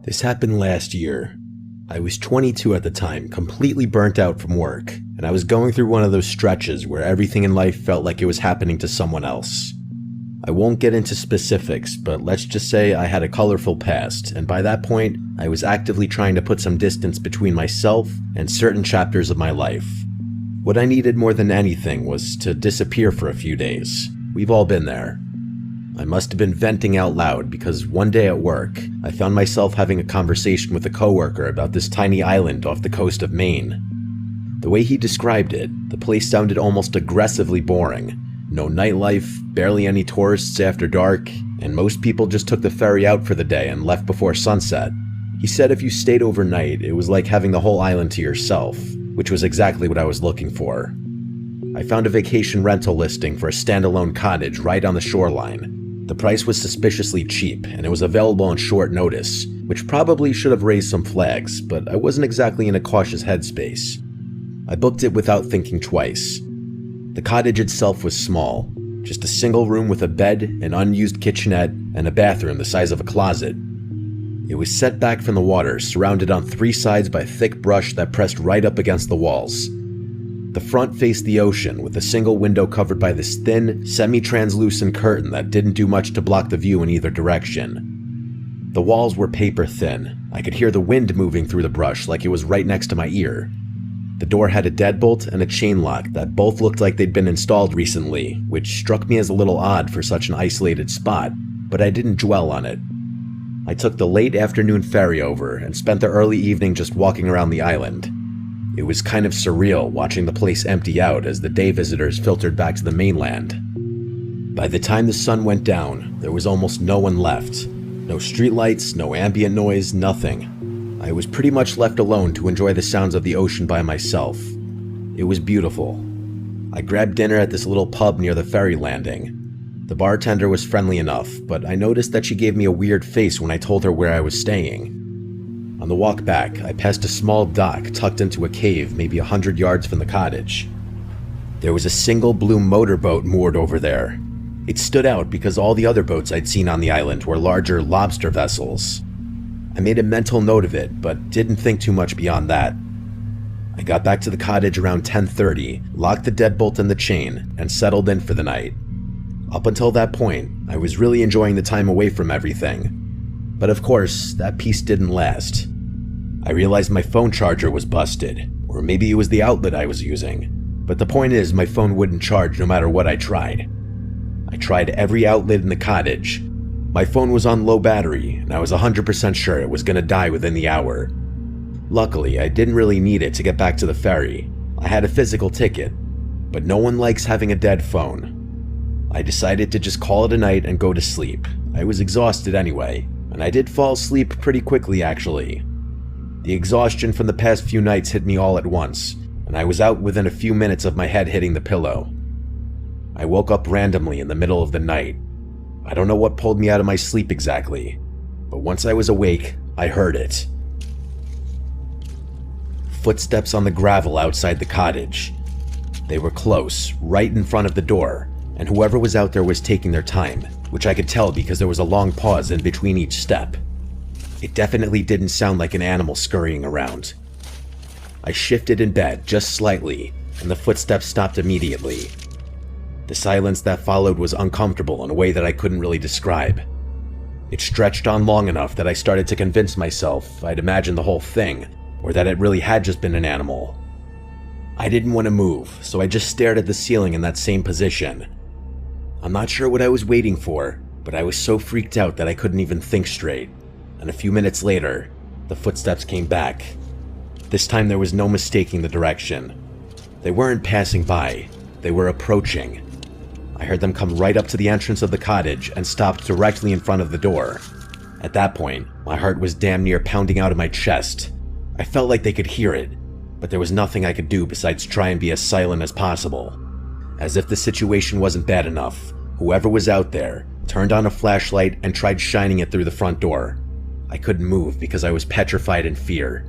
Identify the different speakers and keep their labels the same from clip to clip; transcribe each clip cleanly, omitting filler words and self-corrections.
Speaker 1: This happened last year. I was 22 at the time, completely burnt out from work, and I was going through one of those stretches where everything in life felt like it was happening to someone else. I won't get into specifics, but let's just say I had a colorful past, and by that point, I was actively trying to put some distance between myself and certain chapters of my life. What I needed more than anything was to disappear for a few days. We've all been there. I must have been venting out loud because one day at work, I found myself having a conversation with a coworker about this tiny island off the coast of Maine. The way he described it, the place sounded almost aggressively boring. No nightlife, barely any tourists after dark, and most people just took the ferry out for the day and left before sunset. He said if you stayed overnight, it was like having the whole island to yourself, which was exactly what I was looking for. I found a vacation rental listing for a standalone cottage right on the shoreline. The price was suspiciously cheap, and it was available on short notice, which probably should have raised some flags, but I wasn't exactly in a cautious headspace. I booked it without thinking twice. The cottage itself was small, just a single room with a bed, an unused kitchenette, and a bathroom the size of a closet. It was set back from the water, surrounded on three sides by thick brush that pressed right up against the walls. The front faced the ocean, with a single window covered by this thin, semi-translucent curtain that didn't do much to block the view in either direction. The walls were paper thin. I could hear the wind moving through the brush like it was right next to my ear. The door had a deadbolt and a chain lock that both looked like they'd been installed recently, which struck me as a little odd for such an isolated spot, but I didn't dwell on it. I took the late afternoon ferry over and spent the early evening just walking around the island. It was kind of surreal watching the place empty out as the day visitors filtered back to the mainland. By the time the sun went down, there was almost no one left. No streetlights, no ambient noise, nothing. I was pretty much left alone to enjoy the sounds of the ocean by myself. It was beautiful. I grabbed dinner at this little pub near the ferry landing. The bartender was friendly enough, but I noticed that she gave me a weird face when I told her where I was staying. On the walk back, I passed a small dock tucked into a cave maybe 100 yards from the cottage. There was a single blue motorboat moored over there. It stood out because all the other boats I'd seen on the island were larger lobster vessels. I made a mental note of it, but didn't think too much beyond that. I got back to the cottage around 10:30, locked the deadbolt and the chain, and settled in for the night. Up until that point, I was really enjoying the time away from everything. But of course, that peace didn't last. I realized my phone charger was busted, or maybe it was the outlet I was using. But the point is, my phone wouldn't charge no matter what I tried. I tried every outlet in the cottage. My phone was on low battery, and I was 100% sure it was going to die within the hour. Luckily, I didn't really need it to get back to the ferry. I had a physical ticket, but no one likes having a dead phone. I decided to just call it a night and go to sleep. I was exhausted anyway, and I did fall asleep pretty quickly actually. The exhaustion from the past few nights hit me all at once, and I was out within a few minutes of my head hitting the pillow. I woke up randomly in the middle of the night. I don't know what pulled me out of my sleep exactly, but once I was awake, I heard it. Footsteps on the gravel outside the cottage. They were close, right in front of the door, and whoever was out there was taking their time, which I could tell because there was a long pause in between each step. It definitely didn't sound like an animal scurrying around. I shifted in bed just slightly, and the footsteps stopped immediately. The silence that followed was uncomfortable in a way that I couldn't really describe. It stretched on long enough that I started to convince myself I'd imagined the whole thing, or that it really had just been an animal. I didn't want to move, so I just stared at the ceiling in that same position. I'm not sure what I was waiting for, but I was so freaked out that I couldn't even think straight. And a few minutes later, the footsteps came back. This time there was no mistaking the direction. They weren't passing by, they were approaching. I heard them come right up to the entrance of the cottage and stopped directly in front of the door. At that point, my heart was damn near pounding out of my chest. I felt like they could hear it, but there was nothing I could do besides try and be as silent as possible. As if the situation wasn't bad enough, whoever was out there turned on a flashlight and tried shining it through the front door. I couldn't move because I was petrified in fear.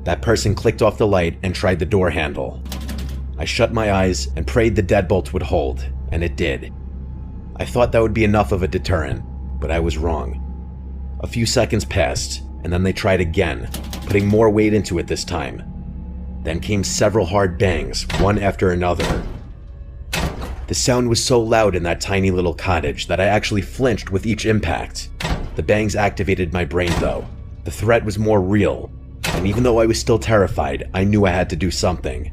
Speaker 1: That person clicked off the light and tried the door handle. I shut my eyes and prayed the deadbolt would hold, and it did. I thought that would be enough of a deterrent, but I was wrong. A few seconds passed, and then they tried again, putting more weight into it this time. Then came several hard bangs, one after another. The sound was so loud in that tiny little cottage that I actually flinched with each impact. The bangs activated my brain though. The threat was more real, and even though I was still terrified, I knew I had to do something.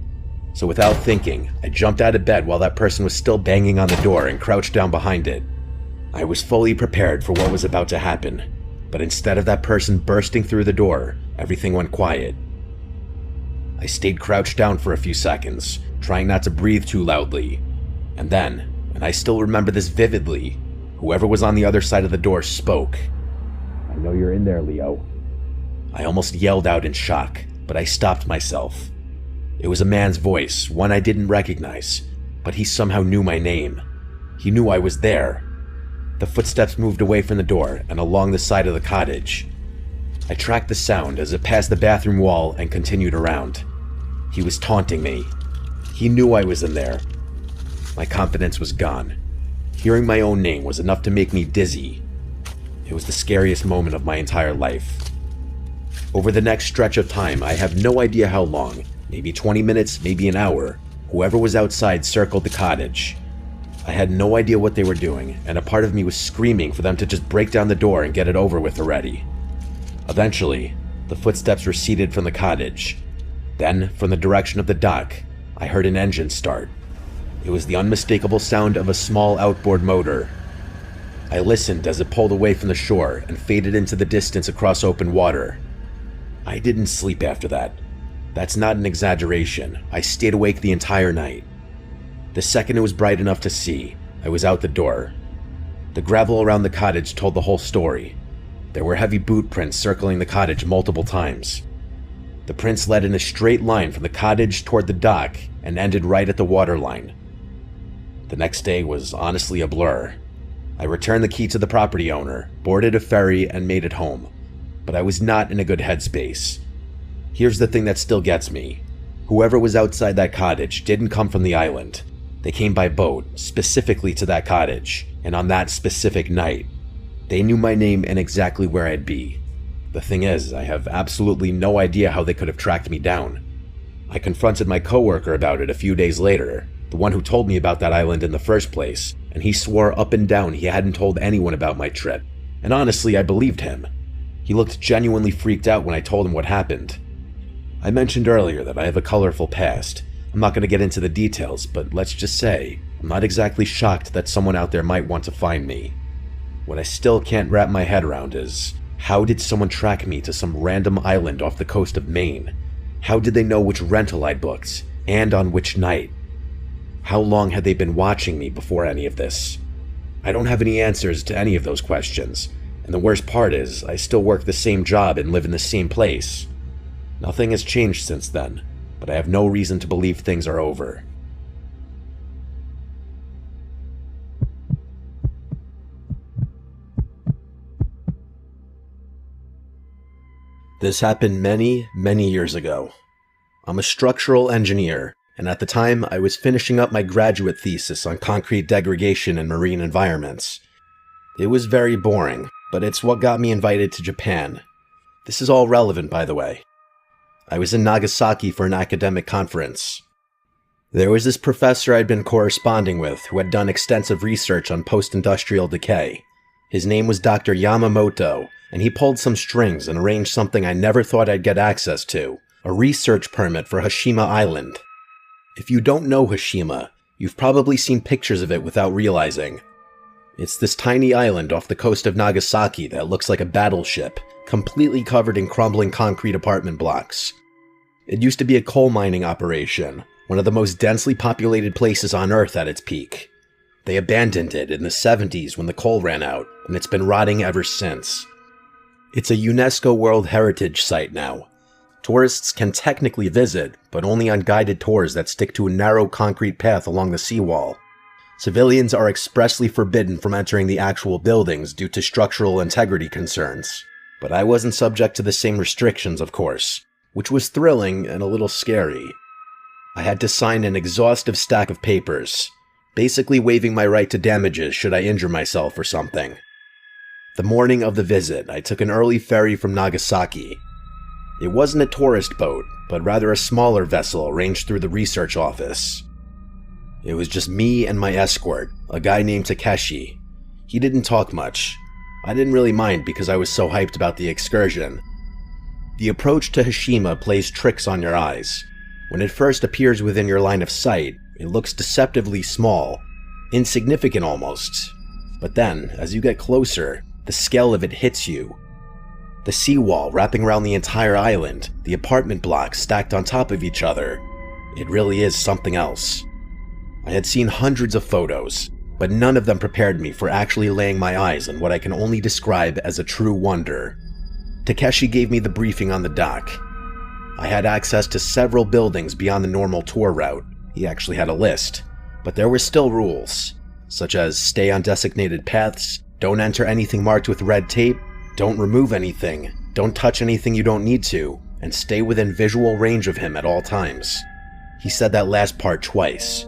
Speaker 1: So without thinking, I jumped out of bed while that person was still banging on the door and crouched down behind it. I was fully prepared for what was about to happen, but instead of that person bursting through the door, everything went quiet. I stayed crouched down for a few seconds, trying not to breathe too loudly. And then, and I still remember this vividly, whoever was on the other side of the door spoke. "I know you're in there, Leo." I almost yelled out in shock, but I stopped myself. It was a man's voice, one I didn't recognize, but he somehow knew my name. He knew I was there. The footsteps moved away from the door and along the side of the cottage. I tracked the sound as it passed the bathroom wall and continued around. He was taunting me. He knew I was in there. My confidence was gone. Hearing my own name was enough to make me dizzy. It was the scariest moment of my entire life. Over the next stretch of time, I have no idea how long, maybe 20 minutes, maybe an hour, whoever was outside circled the cottage. I had no idea what they were doing, and a part of me was screaming for them to just break down the door and get it over with already. Eventually, the footsteps receded from the cottage. Then, from the direction of the dock, I heard an engine start. It was the unmistakable sound of a small outboard motor. I listened as it pulled away from the shore and faded into the distance across open water. I didn't sleep after that. That's not an exaggeration. I stayed awake the entire night. The second it was bright enough to see, I was out the door. The gravel around the cottage told the whole story. There were heavy boot prints circling the cottage multiple times. The prints led in a straight line from the cottage toward the dock and ended right at the waterline. The next day was honestly a blur. I returned the key to the property owner, boarded a ferry, and made it home. But I was not in a good headspace. Here's the thing that still gets me. Whoever was outside that cottage didn't come from the island. They came by boat, specifically to that cottage, and on that specific night. They knew my name and exactly where I'd be. The thing is, I have absolutely no idea how they could have tracked me down. I confronted my coworker about it a few days later, the one who told me about that island in the first place, and he swore up and down he hadn't told anyone about my trip. And honestly, I believed him. He looked genuinely freaked out when I told him what happened. I mentioned earlier that I have a colorful past. I'm not going to get into the details, but let's just say, I'm not exactly shocked that someone out there might want to find me. What I still can't wrap my head around is, how did someone track me to some random island off the coast of Maine? How did they know which rental I'd booked, and on which night? How long had they been watching me before any of this? I don't have any answers to any of those questions, and the worst part is, I still work the same job and live in the same place. Nothing has changed since then, but I have no reason to believe things are over. This happened many, many years ago. I'm a structural engineer, and at the time I was finishing up my graduate thesis on concrete degradation in marine environments. It was very boring, but it's what got me invited to Japan. This is all relevant, by the way. I was in Nagasaki for an academic conference. There was this professor I'd been corresponding with who had done extensive research on post-industrial decay. His name was Dr. Yamamoto, and he pulled some strings and arranged something I never thought I'd get access to, a research permit for Hashima Island. If you don't know Hashima, you've probably seen pictures of it without realizing. It's this tiny island off the coast of Nagasaki that looks like a battleship, completely covered in crumbling concrete apartment blocks. It used to be a coal mining operation, one of the most densely populated places on Earth at its peak. They abandoned it in the 70s when the coal ran out, and it's been rotting ever since. It's a UNESCO World Heritage Site now. Tourists can technically visit, but only on guided tours that stick to a narrow concrete path along the seawall. Civilians are expressly forbidden from entering the actual buildings due to structural integrity concerns. But I wasn't subject to the same restrictions, of course, which was thrilling and a little scary. I had to sign an exhaustive stack of papers, basically waiving my right to damages should I injure myself or something. The morning of the visit, I took an early ferry from Nagasaki. It wasn't a tourist boat, but rather a smaller vessel arranged through the research office. It was just me and my escort, a guy named Takeshi. He didn't talk much. I didn't really mind because I was so hyped about the excursion. The approach to Hashima plays tricks on your eyes. When it first appears within your line of sight, it looks deceptively small, insignificant almost. But then, as you get closer, the scale of it hits you. The seawall wrapping around the entire island, the apartment blocks stacked on top of each other. It really is something else. I had seen hundreds of photos, but none of them prepared me for actually laying my eyes on what I can only describe as a true wonder. Takeshi gave me the briefing on the dock. I had access to several buildings beyond the normal tour route. He actually had a list, but there were still rules, such as stay on designated paths, don't enter anything marked with red tape, don't remove anything, don't touch anything you don't need to, and stay within visual range of him at all times. He said that last part twice.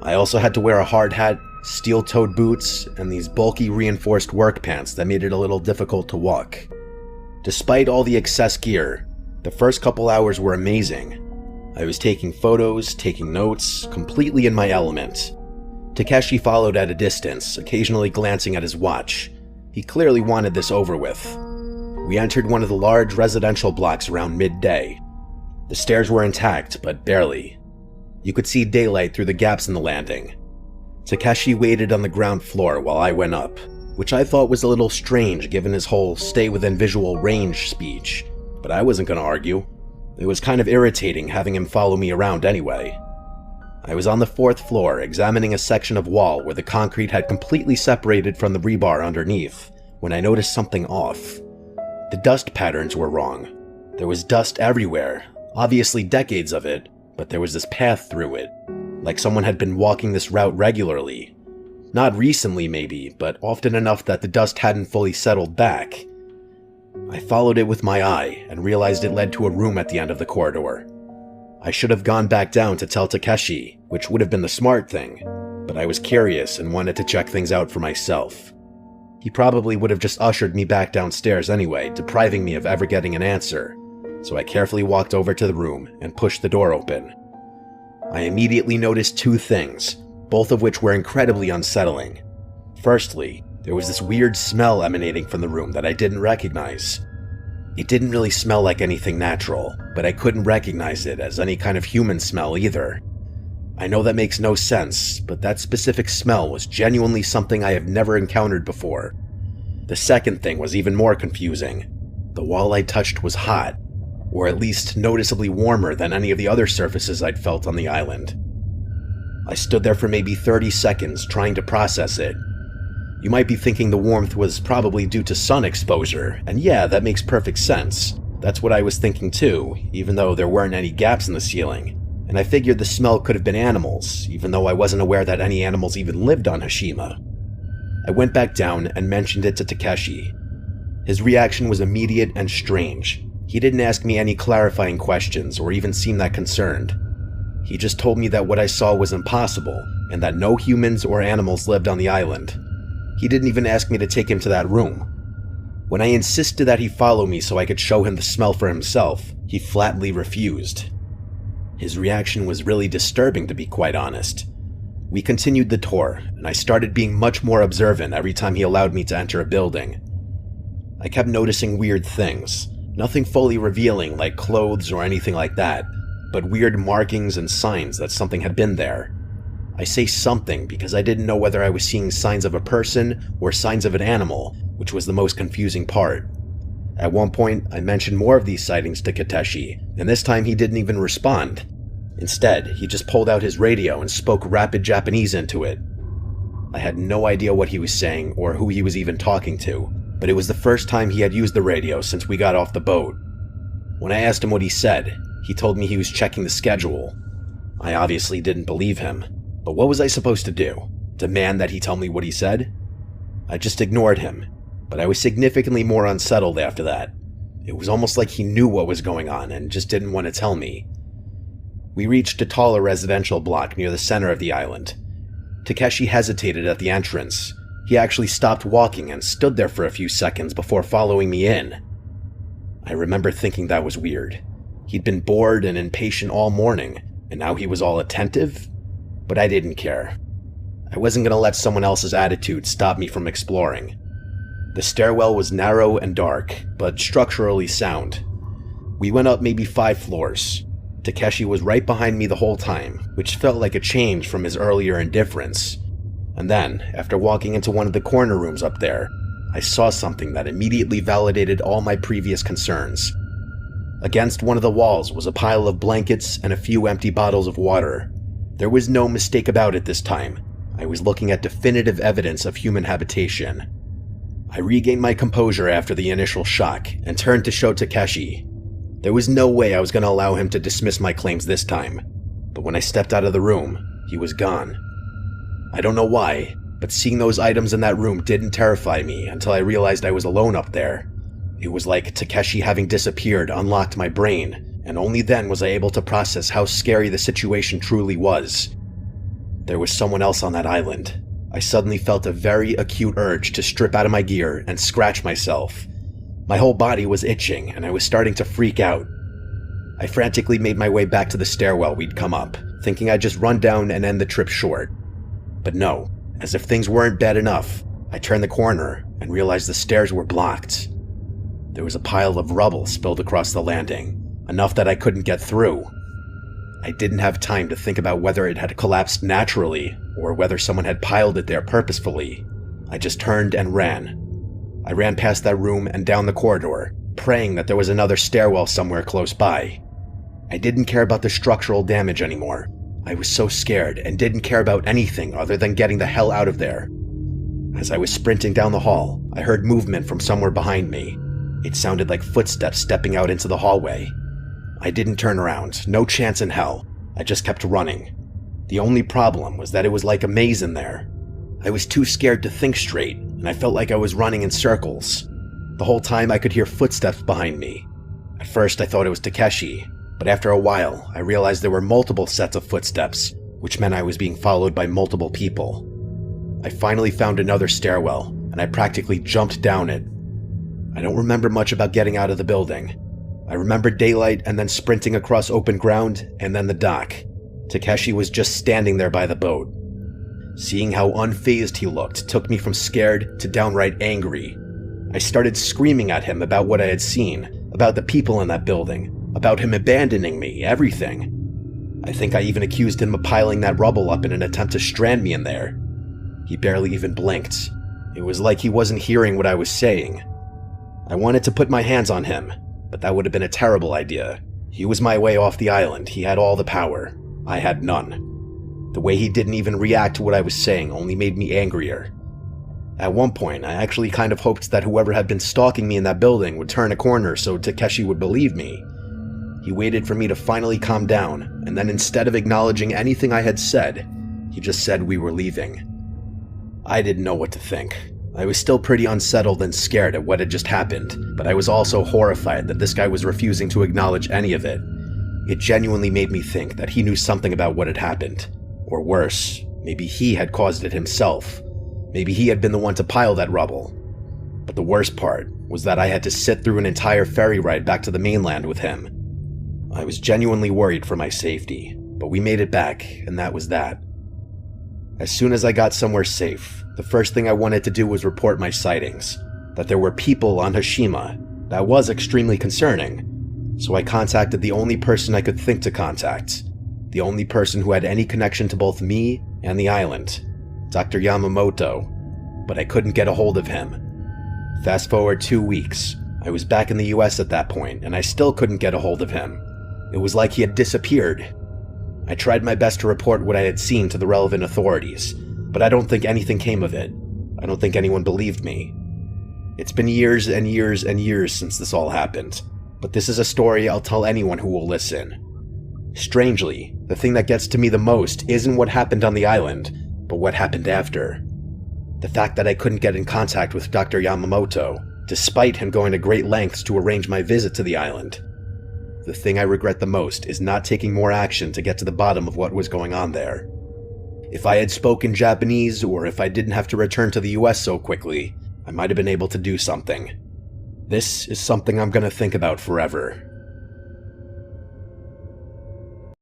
Speaker 1: I also had to wear a hard hat, steel-toed boots, and these bulky reinforced work pants that made it a little difficult to walk. Despite all the excess gear, the first couple hours were amazing. I was taking photos, taking notes, completely in my element. Takeshi followed at a distance, occasionally glancing at his watch. He clearly wanted this over with. We entered one of the large residential blocks around midday. The stairs were intact, but barely. You could see daylight through the gaps in the landing. Takeshi waited on the ground floor while I went up, which I thought was a little strange given his whole stay within visual range speech, but I wasn't going to argue. It was kind of irritating having him follow me around anyway. I was on the 4th floor examining a section of wall where the concrete had completely separated from the rebar underneath when I noticed something off. The dust patterns were wrong. There was dust everywhere, obviously decades of it, but there was this path through it, like someone had been walking this route regularly. Not recently maybe, but often enough that the dust hadn't fully settled back. I followed it with my eye and realized it led to a room at the end of the corridor. I should have gone back down to tell Takeshi, which would have been the smart thing, but I was curious and wanted to check things out for myself. He probably would have just ushered me back downstairs anyway, depriving me of ever getting an answer, so I carefully walked over to the room and pushed the door open. I immediately noticed two things, both of which were incredibly unsettling. Firstly, there was this weird smell emanating from the room that I didn't recognize. It didn't really smell like anything natural, but I couldn't recognize it as any kind of human smell either. I know that makes no sense, but that specific smell was genuinely something I have never encountered before. The second thing was even more confusing. The wall I touched was hot, or at least noticeably warmer than any of the other surfaces I'd felt on the island. I stood there for maybe 30 seconds trying to process it. You might be thinking the warmth was probably due to sun exposure, and yeah, that makes perfect sense. That's what I was thinking too, even though there weren't any gaps in the ceiling. And I figured the smell could have been animals, even though I wasn't aware that any animals even lived on Hashima. I went back down and mentioned it to Takeshi. His reaction was immediate and strange. He didn't ask me any clarifying questions or even seem that concerned. He just told me that what I saw was impossible, and that no humans or animals lived on the island. He didn't even ask me to take him to that room. When I insisted that he follow me so I could show him the smell for himself, he flatly refused. His reaction was really disturbing, to be quite honest. We continued the tour, and I started being much more observant every time he allowed me to enter a building. I kept noticing weird things, nothing fully revealing like clothes or anything like that, but weird markings and signs that something had been there. I say something because I didn't know whether I was seeing signs of a person or signs of an animal, which was the most confusing part. At one point, I mentioned more of these sightings to Takeshi, and this time he didn't even respond. Instead, he just pulled out his radio and spoke rapid Japanese into it. I had no idea what he was saying or who he was even talking to, but it was the first time he had used the radio since we got off the boat. When I asked him what he said, he told me he was checking the schedule. I obviously didn't believe him. But what was I supposed to do? Demand that he tell me what he said? I just ignored him, but I was significantly more unsettled after that. It was almost like he knew what was going on and just didn't want to tell me. We reached a taller residential block near the center of the island. Takeshi hesitated at the entrance. He actually stopped walking and stood there for a few seconds before following me in. I remember thinking that was weird. He'd been bored and impatient all morning, and now he was all attentive? But I didn't care. I wasn't going to let someone else's attitude stop me from exploring. The stairwell was narrow and dark, but structurally sound. We went up maybe 5 floors. Takeshi was right behind me the whole time, which felt like a change from his earlier indifference. And then, after walking into one of the corner rooms up there, I saw something that immediately validated all my previous concerns. Against one of the walls was a pile of blankets and a few empty bottles of water. There was no mistake about it this time. I was looking at definitive evidence of human habitation. I regained my composure after the initial shock and turned to show Takeshi. There was no way I was going to allow him to dismiss my claims this time, but when I stepped out of the room, he was gone. I don't know why, but seeing those items in that room didn't terrify me until I realized I was alone up there. It was like Takeshi having disappeared unlocked my brain, and only then was I able to process how scary the situation truly was. There was someone else on that island. I suddenly felt a very acute urge to strip out of my gear and scratch myself. My whole body was itching, and I was starting to freak out. I frantically made my way back to the stairwell we'd come up, thinking I'd just run down and end the trip short. But no, as if things weren't bad enough, I turned the corner and realized the stairs were blocked. There was a pile of rubble spilled across the landing, enough that I couldn't get through. I didn't have time to think about whether it had collapsed naturally or whether someone had piled it there purposefully. I just turned and ran. I ran past that room and down the corridor, praying that there was another stairwell somewhere close by. I didn't care about the structural damage anymore. I was so scared and didn't care about anything other than getting the hell out of there. As I was sprinting down the hall, I heard movement from somewhere behind me. It sounded like footsteps stepping out into the hallway. I didn't turn around, no chance in hell. I just kept running. The only problem was that it was like a maze in there. I was too scared to think straight, and I felt like I was running in circles. The whole time I could hear footsteps behind me. At first I thought it was Takeshi, but after a while I realized there were multiple sets of footsteps, which meant I was being followed by multiple people. I finally found another stairwell, and I practically jumped down it. I don't remember much about getting out of the building. I remember daylight and then sprinting across open ground and then the dock. Takeshi was just standing there by the boat. Seeing how unfazed he looked took me from scared to downright angry. I started screaming at him about what I had seen, about the people in that building, about him abandoning me, everything. I think I even accused him of piling that rubble up in an attempt to strand me in there. He barely even blinked. It was like he wasn't hearing what I was saying. I wanted to put my hands on him, but that would have been a terrible idea. He was my way off the island. He had all the power. I had none. The way he didn't even react to what I was saying only made me angrier. At one point, I actually kind of hoped that whoever had been stalking me in that building would turn a corner so Takeshi would believe me. He waited for me to finally calm down, and then instead of acknowledging anything I had said, he just said we were leaving. I didn't know what to think. I was still pretty unsettled and scared at what had just happened, but I was also horrified that this guy was refusing to acknowledge any of it. It genuinely made me think that he knew something about what had happened. Or worse, maybe he had caused it himself. Maybe he had been the one to pile that rubble. But the worst part was that I had to sit through an entire ferry ride back to the mainland with him. I was genuinely worried for my safety, but we made it back, and that was that. As soon as I got somewhere safe, the first thing I wanted to do was report my sightings. That there were people on Hashima. That was extremely concerning. So I contacted the only person I could think to contact. The only person who had any connection to both me and the island. Dr. Yamamoto. But I couldn't get a hold of him. Fast forward 2 weeks. I was back in the US at that point, and I still couldn't get a hold of him. It was like he had disappeared. I tried my best to report what I had seen to the relevant authorities, but I don't think anything came of it. I don't think anyone believed me. It's been years and years and years since this all happened, but this is a story I'll tell anyone who will listen. Strangely, the thing that gets to me the most isn't what happened on the island, but what happened after. The fact that I couldn't get in contact with Dr. Yamamoto, despite him going to great lengths to arrange my visit to the island. The thing I regret the most is not taking more action to get to the bottom of what was going on there. If I had spoken Japanese, or if I didn't have to return to the US so quickly, I might have been able to do something. This is something I'm gonna think about forever.